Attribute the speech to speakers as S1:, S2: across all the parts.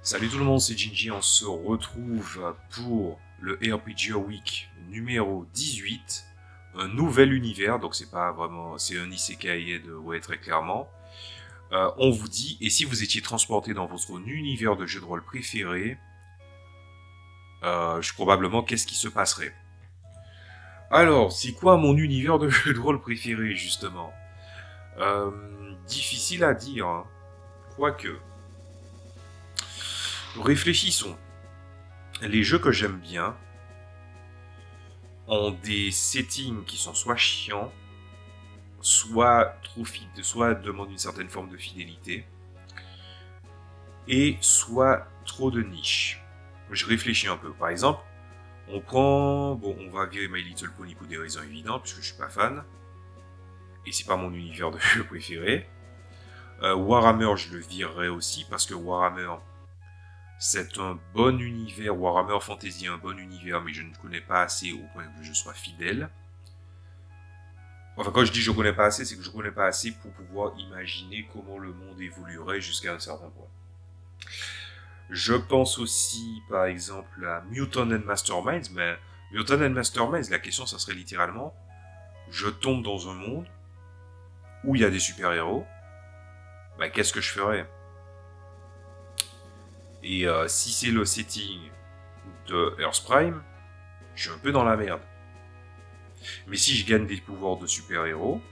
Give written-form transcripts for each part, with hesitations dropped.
S1: Salut tout le monde, c'est Ginji, on se retrouve pour le RPG Week numéro 18, un nouvel univers, donc c'est pas vraiment, c'est un isekai de ouais très clairement. On vous dit, et si vous étiez transporté dans votre univers de jeu de rôle préféré, probablement qu'est-ce qui se passerait? Alors, c'est quoi mon univers de jeu de rôle préféré justement? Difficile à dire, hein. Quoique. Réfléchissons. Les jeux que j'aime bien ont des settings qui sont soit chiants, soit trop soit demandent une certaine forme de fidélité, et soit trop de niche. Je réfléchis un peu. Par exemple, on va virer My Little Pony pour des raisons évidentes, puisque je suis pas fan, et c'est pas mon univers de jeu préféré. Warhammer, je le virerai aussi, parce que Warhammer, c'est un bon univers, Warhammer Fantasy est un bon univers, mais je ne connais pas assez au point que je sois fidèle. Enfin, quand je dis je connais pas assez, c'est que je connais pas assez pour pouvoir imaginer comment le monde évoluerait jusqu'à un certain point. Je pense aussi, par exemple, à Mutant and Masterminds, mais Mutant and Masterminds, la question, ça serait littéralement, je tombe dans un monde où il y a des super-héros, ben, qu'est-ce que je ferais? Et si c'est le setting de Earth Prime, je suis un peu dans la merde. Mais si je gagne des pouvoirs de super-héros,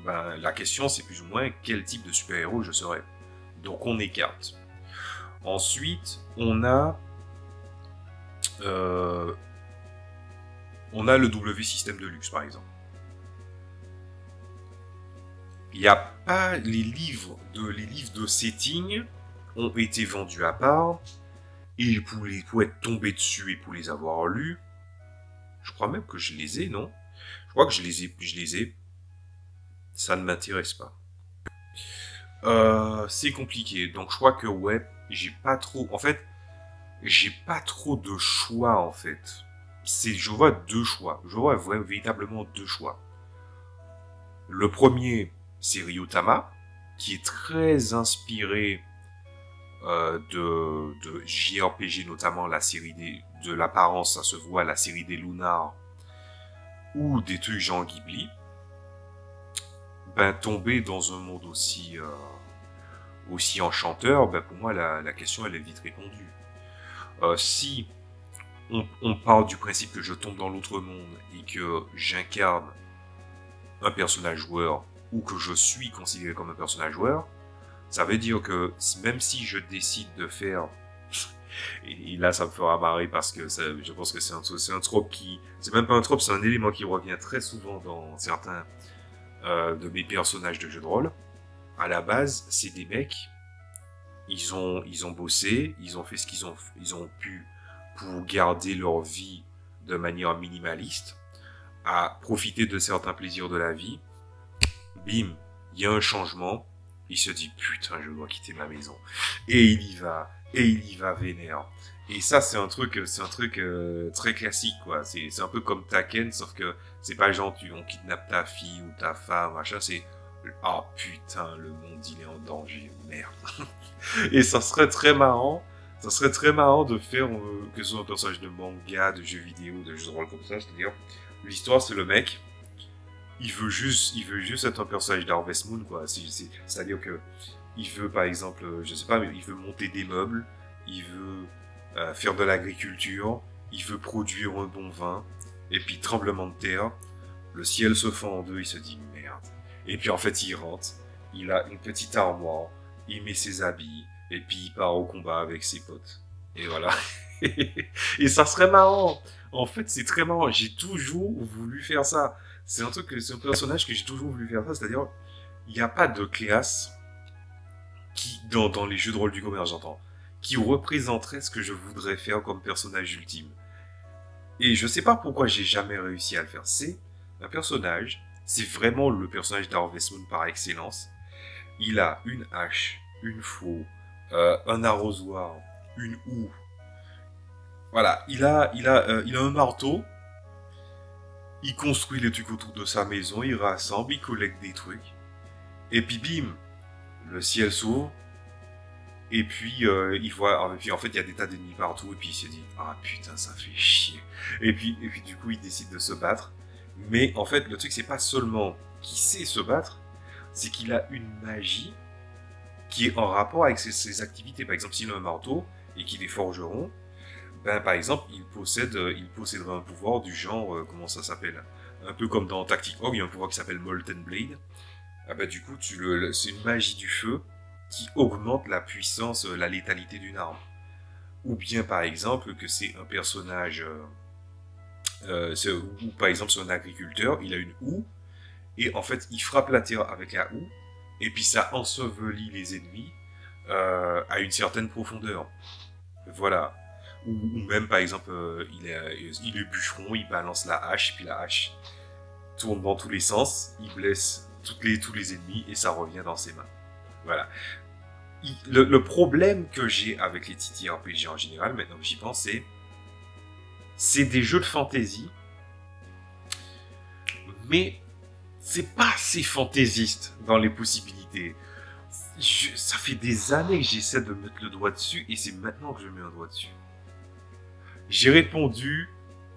S1: ben, la question c'est plus ou moins quel type de super-héros je serais. Donc on écarte. Ensuite, on a le W système de luxe par exemple. Il n'y a pas les livres de setting ont été vendus à part, et pour être tombé dessus et pour les avoir lus, je crois même que je les ai, non? Je crois que je les ai. Ça ne m'intéresse pas. C'est compliqué, donc je crois que ouais, j'ai pas trop de choix en fait. Je vois deux choix. Je vois véritablement deux choix. Le premier, c'est Ryutama, qui est très inspiré de JRPG, notamment la série de l'apparence, ça se voit, la série des Lunars, ou des trucs genre Ghibli, ben tomber dans un monde aussi enchanteur, ben pour moi la question elle est vite répondue. Si on part du principe que je tombe dans l'autre monde et que j'incarne un personnage joueur, ou que je suis considéré comme un personnage joueur, ça veut dire que même si je décide de faire, et là ça me fera marrer parce que je pense que c'est un trope qui, c'est même pas un trope, c'est un élément qui revient très souvent dans certains de mes personnages de jeux de rôle. À la base, c'est des mecs, ils ont bossé, ils ont fait ce ils ont pu pour garder leur vie de manière minimaliste, à profiter de certains plaisirs de la vie. Bim, il y a un changement. Il se dit, putain, je dois quitter ma maison. Et il y va vénère. Et ça, c'est un truc très classique, quoi. C'est un peu comme Taken, sauf que c'est pas genre, on kidnappe ta fille ou ta femme, machin, c'est, ah, putain, le monde, il est en danger, merde. Et ça serait très marrant de faire, que ce soit un personnage de manga, de jeux vidéo, de jeux de rôle comme ça, c'est-à-dire, l'histoire, c'est le mec, il veut juste être un personnage d'Harvest Moon, quoi. C'est-à-dire que il veut, par exemple, je sais pas, mais il veut monter des meubles, il veut faire de l'agriculture, il veut produire un bon vin, et puis tremblement de terre, le ciel se fend en deux, il se dit merde. Et puis en fait, il rentre, il a une petite armoire, il met ses habits, et puis il part au combat avec ses potes. Et voilà. Et ça serait marrant. En fait, c'est très marrant. J'ai toujours voulu faire ça. C'est un personnage que j'ai toujours voulu faire ça, c'est-à-dire, il n'y a pas de classe qui, dans les jeux de rôle du commerce, j'entends, qui représenterait ce que je voudrais faire comme personnage ultime. Et je sais pas pourquoi j'ai jamais réussi à le faire. C'est un personnage, c'est vraiment le personnage d'Harvest Moon par excellence. Il a une hache, une faux, un arrosoir, une houe. Voilà, il a un marteau. Il construit les trucs autour de sa maison, il rassemble, il collecte des trucs. Et puis bim, le ciel s'ouvre, Et puis, et puis en fait, il y a des tas d'ennemis partout, et puis il se dit, ah putain, ça fait chier. Et puis du coup, il décide de se battre. Mais en fait, le truc, c'est pas seulement qu'il sait se battre, c'est qu'il a une magie qui est en rapport avec ses activités. Par exemple, s'il a un marteau et qu'il est forgeron, ben, par exemple, il posséderait un pouvoir du genre, comment ça s'appelle? Un peu comme dans Tactic Ogre, il y a un pouvoir qui s'appelle Molten Blade. Ah ben, du coup, c'est une magie du feu qui augmente la puissance, la létalité d'une arme. Ou bien, par exemple, que c'est un personnage, ou par exemple, c'est un agriculteur, il a une houe, et en fait, il frappe la terre avec la houe, et puis ça ensevelit les ennemis à une certaine profondeur. Voilà. Ou même, par exemple, il est bûcheron, il balance la hache, puis la hache tourne dans tous les sens, il blesse tous les ennemis, et ça revient dans ses mains. Voilà. Le problème que j'ai avec les TTRPG en général, maintenant que j'y pense, c'est des jeux de fantasy, mais c'est pas assez fantaisiste dans les possibilités. Ça fait des années que j'essaie de mettre le doigt dessus, et c'est maintenant que je mets un doigt dessus. J'ai répondu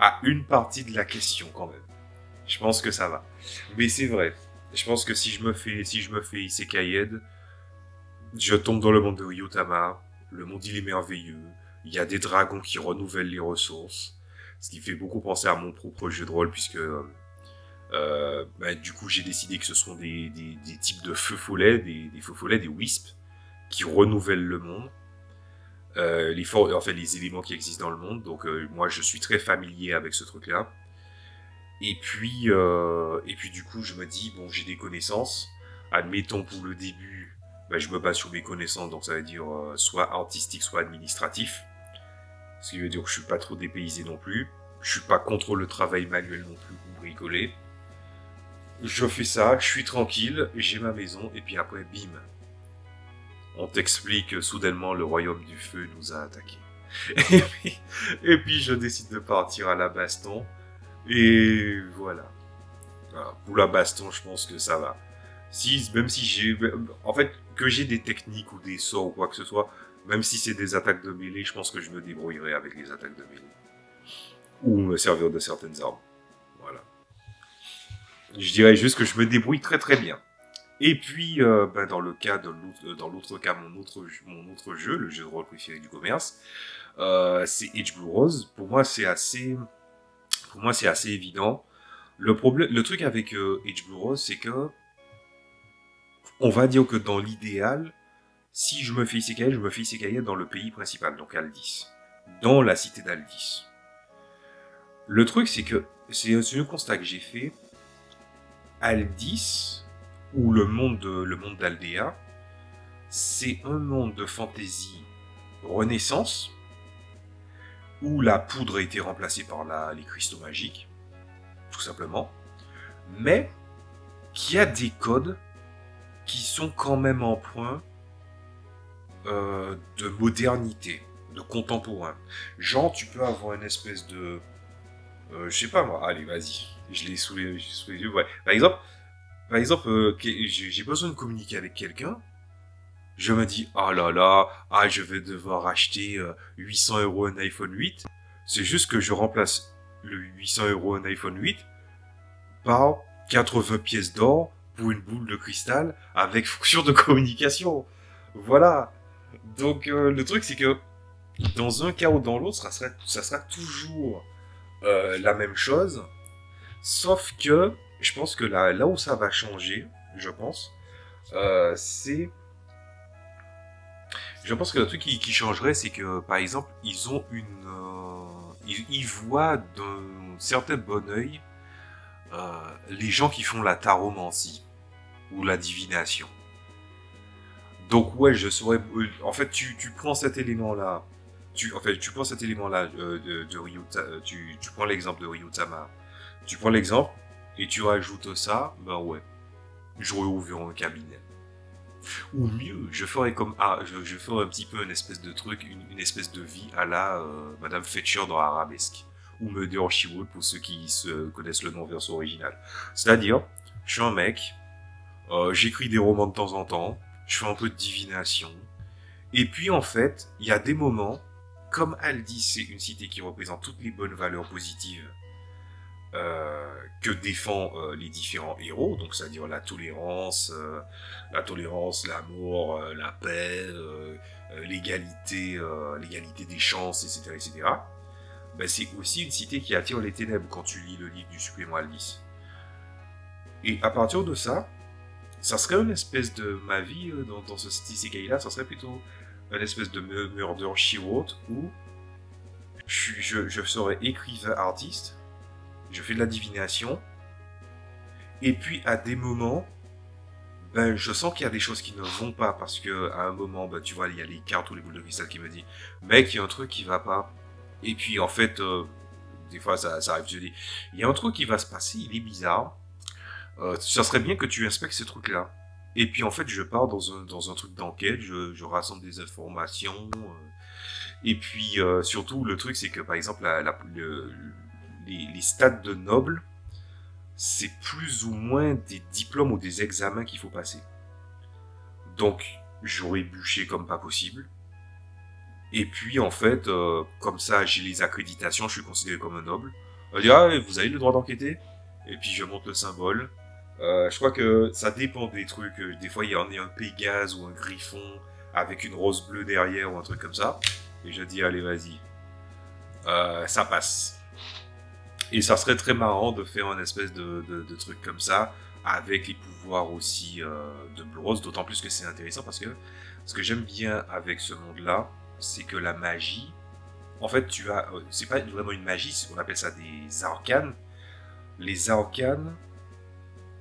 S1: à une partie de la question quand même. Je pense que ça va. Mais c'est vrai. Je pense que si je me fais Isekaied, je tombe dans le monde de Ryutama. Le monde il est merveilleux. Il y a des dragons qui renouvellent les ressources. Ce qui fait beaucoup penser à mon propre jeu de rôle puisque du coup j'ai décidé que ce sont des types de feux follets, des feux follets, des wisps qui renouvellent le monde. Les éléments qui existent dans le monde. Donc moi je suis très familier avec ce truc-là. Et puis du coup je me dis bon j'ai des connaissances. Admettons pour le début, je me base sur mes connaissances, donc ça veut dire soit artistique, soit administratif. Ce qui veut dire que je suis pas trop dépaysé non plus. Je suis pas contre le travail manuel non plus ou bricoler. Je fais ça, je suis tranquille, j'ai ma maison, et puis après, bim. On t'explique que soudainement le royaume du feu nous a attaqués. Et puis je décide de partir à la baston. Et voilà. Pour la baston, je pense que ça va. Même si j'ai... En fait, que j'ai des techniques ou des sorts ou quoi que ce soit, même si c'est des attaques de mêlée, je pense que je me débrouillerai avec les attaques de mêlée. Ou me servir de certaines armes. Voilà. Je dirais juste que je me débrouille très très bien. Et puis, dans l'autre cas, mon autre jeu, le jeu de rôle préféré du commerce, c'est Edge Blue Rose. Pour moi, c'est assez évident. Le truc avec Edge Blue Rose, c'est que, on va dire que dans l'idéal, si je me fais Isekai dans le pays principal, donc Aldis, dans la cité d'Aldis. Le truc, c'est que c'est un constat que j'ai fait. Aldis, ou le monde d'Aldea, c'est un monde de fantasy renaissance, où la poudre a été remplacée par les cristaux magiques, tout simplement, mais qui a des codes qui sont quand même empreints de modernité, de contemporain. Genre, tu peux avoir une espèce de... je sais pas moi, allez, vas-y, je l'ai sous les yeux, ouais. Par exemple, j'ai besoin de communiquer avec quelqu'un, je me dis, ah là là, je vais devoir acheter 800 € un iPhone 8. C'est juste que je remplace le 800 € un iPhone 8 par 80 pièces d'or pour une boule de cristal avec fonction de communication. Voilà. Donc le truc c'est que dans un cas ou dans l'autre, ça sera toujours la même chose. Sauf que je pense que là où ça va changer, je pense que le truc qui changerait, c'est que, par exemple, ils ont ils voient d'un certain bon œil les gens qui font la taromancie ou la divination. Donc ouais, je saurais... En fait, tu prends cet élément-là, tu prends cet élément-là de Ryutama, tu prends l'exemple de Ryutama, tu prends l'exemple et tu rajoutes ça, ben ouais, j'aurais ouvert un cabinet. Ou mieux, je ferais comme je ferais un petit peu une espèce de truc, une espèce de vie à la Madame Fetcher dans Arabesque, ou Murder She-Wrote pour ceux qui connaissent le nom version original. C'est-à-dire, je suis un mec, j'écris des romans de temps en temps, je fais un peu de divination, Et puis en fait, il y a des moments, comme Aldis, c'est une cité qui représente toutes les bonnes valeurs positives que défend les différents héros, donc c'est-à-dire la tolérance, l'amour, la paix, l'égalité des chances, etc., etc. Ben, c'est aussi une cité qui attire les ténèbres quand tu lis le livre du Supplément Aldis. Et à partir de ça, ça serait une espèce de ma vie dans ce isekai-là, ça serait plutôt une espèce de murder she wrote où je serais écrivain artiste, je fais de la divination, et puis à des moments, ben, je sens qu'il y a des choses qui ne vont pas, parce que à un moment, ben, tu vois, il y a les cartes ou les boules de cristal qui me disent, mec, il y a un truc qui va pas. Et puis en fait, des fois ça arrive, je dis, il y a un truc qui va se passer, il est bizarre. Ça serait bien que tu inspectes ces trucs-là. Et puis en fait, je pars dans un truc d'enquête, je rassemble des informations. Et puis surtout, le truc, c'est que par exemple, les stades de nobles, c'est plus ou moins des diplômes ou des examens qu'il faut passer. Donc, j'aurais bûché comme pas possible. Et puis en fait, comme ça, j'ai les accréditations, je suis considéré comme un noble. On va dire, ah, vous avez le droit d'enquêter? Et puis je monte le symbole. Je crois que ça dépend des trucs. Des fois, il y en a un Pégase ou un Griffon avec une rose bleue derrière ou un truc comme ça. Et je dis, allez, vas-y. Ça passe. Et ça serait très marrant de faire une espèce de truc comme ça, avec les pouvoirs aussi de Blue Rose, d'autant plus que c'est intéressant parce que ce que j'aime bien avec ce monde-là, c'est que la magie, en fait, c'est pas vraiment une magie, c'est qu'on appelle ça des arcanes. Les arcanes,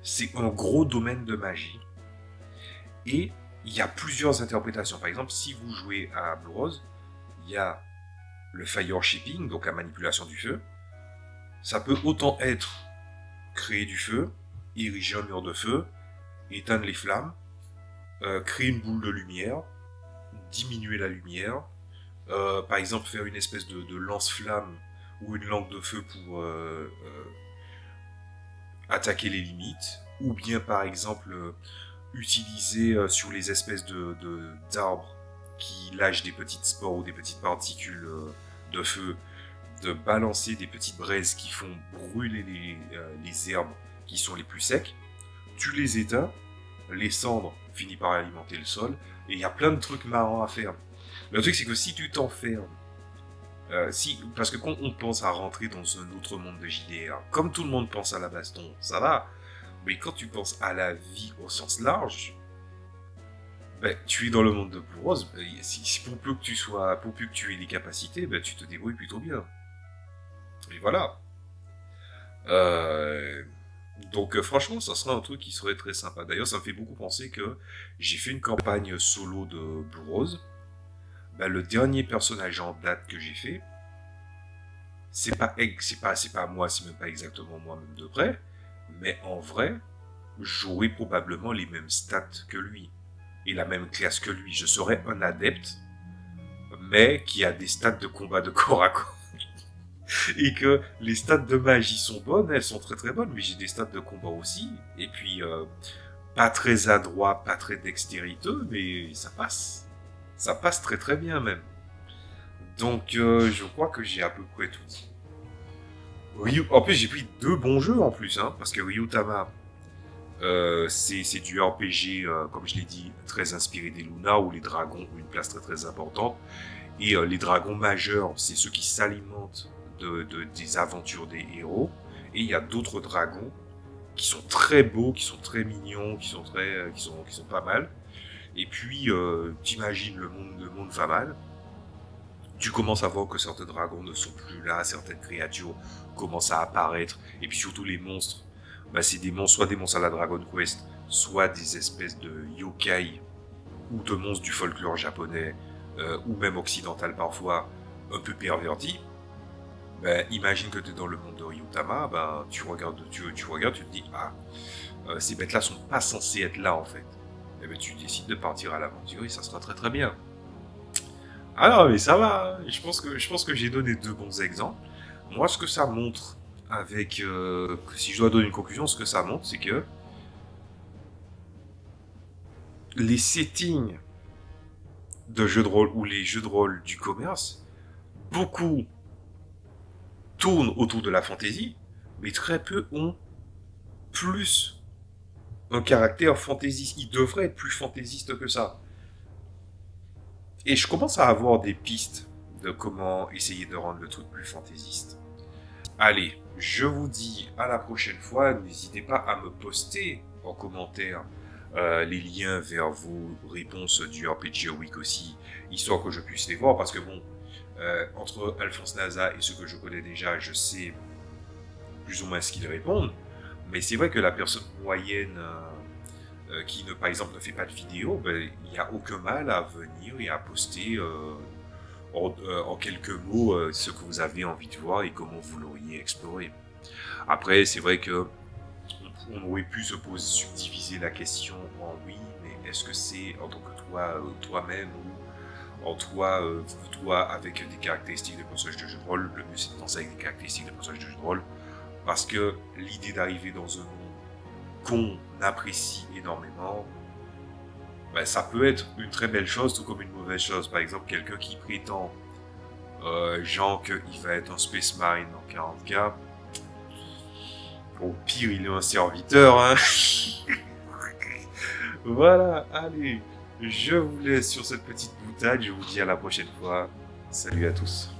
S1: c'est un gros domaine de magie. Et il y a plusieurs interprétations. Par exemple, si vous jouez à Blue Rose, il y a le fire shipping, donc la manipulation du feu. Ça peut autant être créer du feu, ériger un mur de feu, éteindre les flammes, créer une boule de lumière, diminuer la lumière, par exemple faire une espèce de lance-flamme ou une lampe de feu pour attaquer les limites, ou bien par exemple utiliser sur les espèces d'arbres qui lâchent des petites spores ou des petites particules de feu, de balancer des petites braises qui font brûler les herbes qui sont les plus secs. Tu les éteins, les cendres finissent par alimenter le sol, et il y a plein de trucs marrants à faire. Le truc, c'est que si tu t'enfermes, parce que quand on pense à rentrer dans un autre monde de JDR, comme tout le monde pense à la baston, ça va, mais quand tu penses à la vie au sens large, ben, tu es dans le monde de Blue Rose, pour peu que tu aies les capacités, ben, tu te débrouilles plutôt bien. Et voilà. Donc franchement, ça serait un truc qui serait très sympa. D'ailleurs, ça me fait beaucoup penser que j'ai fait une campagne solo de Blue Rose. Ben, le dernier personnage en date que j'ai fait, c'est pas moi, c'est même pas exactement moi-même de près, mais en vrai, j'aurais probablement les mêmes stats que lui et la même classe que lui. Je serais un adepte, mais qui a des stats de combat de corps à corps. Et que les stats de magie sont bonnes, elles sont très très bonnes, mais j'ai des stats de combat aussi, et puis pas très adroit, pas très dextériteux, mais ça passe. Ça passe très très bien même. Donc je crois que j'ai à peu près tout dit. En plus j'ai pris 2 bons jeux en plus, hein, parce que Ryutama, c'est du RPG, comme je l'ai dit, très inspiré des Luna, où les dragons ont une place très très importante. Et les dragons majeurs, c'est ceux qui s'alimentent des aventures des héros. Et il y a d'autres dragons qui sont très beaux, qui sont très mignons, qui sont pas mal. Et puis, t'imagines le monde va mal. Tu commences à voir que certains dragons ne sont plus là, certaines créatures commencent à apparaître. Et puis surtout les monstres. Bah, c'est des monstres, soit des monstres à la Dragon Quest, soit des espèces de yokai ou de monstres du folklore japonais, ou même occidental parfois, un peu pervertis. Ben, imagine que tu es dans le monde de Ryutama, ben, tu regardes, tu te dis, ah, ces bêtes-là sont pas censées être là en fait. Et ben, tu décides de partir à l'aventure et ça sera très très bien. Ah non, mais ça va, hein. Je pense que j'ai donné 2 bons exemples. Moi, ce que ça montre avec, si je dois donner une conclusion, ce que ça montre, c'est que les settings de jeux de rôle ou les jeux de rôle du commerce, beaucoup tournent autour de la fantasy, mais très peu ont plus un caractère fantaisiste. Ils devraient être plus fantaisistes que ça. Et je commence à avoir des pistes de comment essayer de rendre le truc plus fantaisiste. Allez, je vous dis à la prochaine fois. N'hésitez pas à me poster en commentaire les liens vers vos réponses du RPG Week aussi, histoire que je puisse les voir, parce que bon, entre Alphonse Naza et ceux que je connais déjà, je sais plus ou moins ce qu'ils répondent, mais c'est vrai que la personne moyenne qui, par exemple, ne fait pas de vidéo, ben, il n'y a aucun mal à venir et à poster en quelques mots ce que vous avez envie de voir et comment vous l'auriez exploré. Après, c'est vrai que on aurait pu subdiviser la question en oui, mais est-ce que c'est en tant que toi, toi-même, ou en toi, toi avec des caractéristiques de personnage de jeu de rôle. Le mieux c'est de penser avec des caractéristiques de personnage de jeu de rôle, parce que l'idée d'arriver dans un monde qu'on apprécie énormément, ben, ça peut être une très belle chose tout comme une mauvaise chose. Par exemple, quelqu'un qui prétend genre qu'il va être un Space Marine en 40K, au pire il est un serviteur, hein. Voilà, allez, je vous laisse sur cette petite boutade, je vous dis à la prochaine fois. Salut à tous.